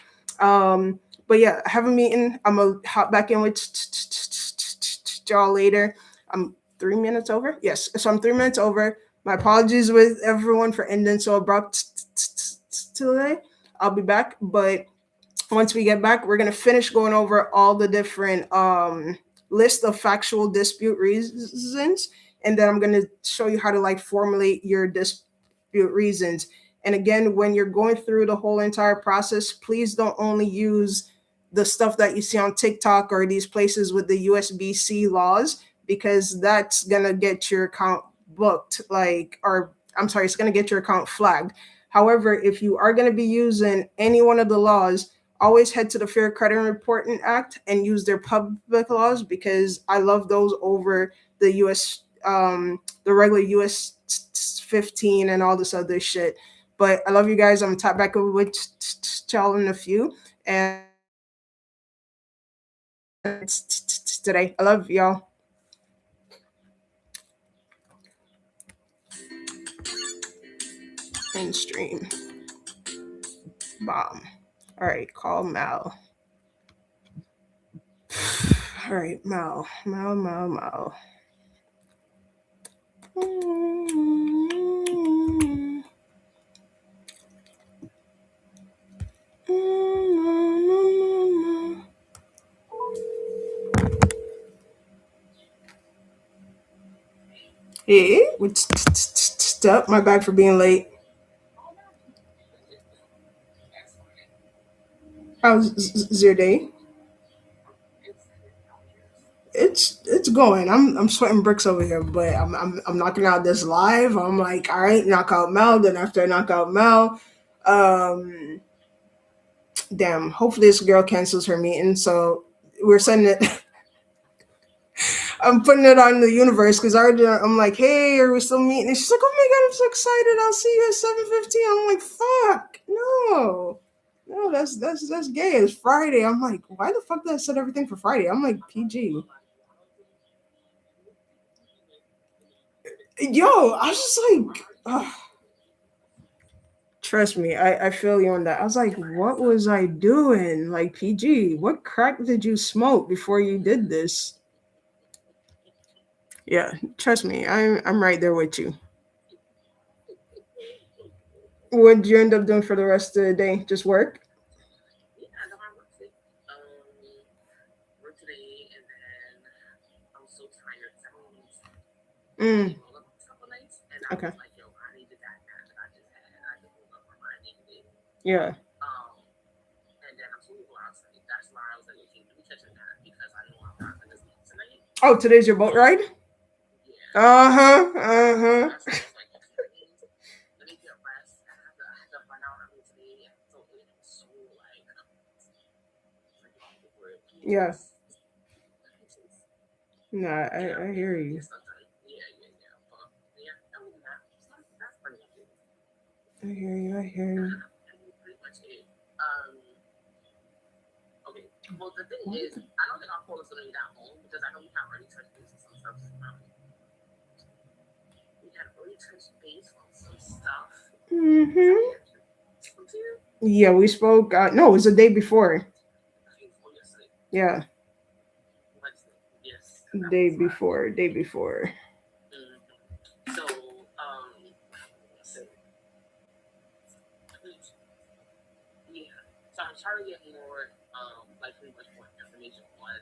But yeah, I have a meeting. I'm gonna hop back in with y'all later. I'm 3 minutes over. Yes, so I'm 3 minutes over. My apologies with everyone for ending so abrupt today. I'll be back, but once we get back, we're gonna finish going over all the different list of factual dispute reasons, and then I'm gonna show you how to like formulate your dispute reasons. And again, when you're going through the whole entire process, please don't only use the stuff that you see on TikTok or these places with the USB-C laws, because that's gonna get your account booked, it's gonna get your account flagged. However, if you are gonna be using any one of the laws, always head to the Fair Credit Reporting Act and use their public laws because I love those over the the regular US 15 and all this other shit. But I love you guys. I'm gonna tap back over with y'all in a few. And today, I love y'all. End stream. Bomb. All right, call Mal. All right, Mal. Hey, step. My bad for being late. How's your day? It's going. I'm sweating bricks over here, but I'm knocking out this live. I'm like, all right, knock out Mel. Then after I knock out Mel, um, damn. Hopefully this girl cancels her meeting. So we're sending it. I'm putting it on the universe because I'm like, hey, are we still meeting? And she's like, oh my god, I'm so excited. I'll see you at 7:15. I'm like, fuck, no. No, that's gay. It's Friday. I'm like, why the fuck did I set everything for Friday? I'm like, PG. Yo, I was just like, trust me, I feel you on that. I was like, what was I doing? Like, PG, what crack did you smoke before you did this? Yeah, trust me, I'm right there with you. What did you end up doing for the rest of the day? Just work? Yeah, I know I worked today. Worked today, and then I was so tired because I Mm, didn't roll up a couple nights, and I okay. was like, yo, I needed that nap that I just had. I just woke up from my needed it. Yeah. Um, and then I'm supposed to go out tonight. That's why I was like, okay, let me catch a nap because I know I'm not gonna sleep tonight. Oh, today's your boat ride? Yeah. Uh huh. Uh So huh. that's why I was like, okay, let me get rest. I had to run out early today, and so it was so like over it. Let me Yeah. just Nah, get out I there hear and you. get stuff done. Yeah, yeah, yeah. But yeah, other than that, that's pretty much it. I hear you. I hear you. That's pretty much it. Okay. Well, the thing is, I don't think our call is gonna be that long because I know we have already touched base on some stuff. We had already touched base on some stuff. Was that Mm-hmm. yesterday? To you? Yeah, we spoke. No, it was the day before. I think it was yesterday. Yeah, Wednesday. Yes, because that day was last. before. Day before. So, let's see. Yeah. So I'm trying to get more, like pretty much more information on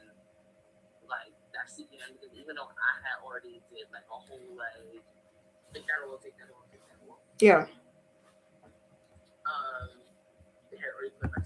like that CPM because even though I had already did like a whole like take that all, take that all, take that all. Yeah. They had already put like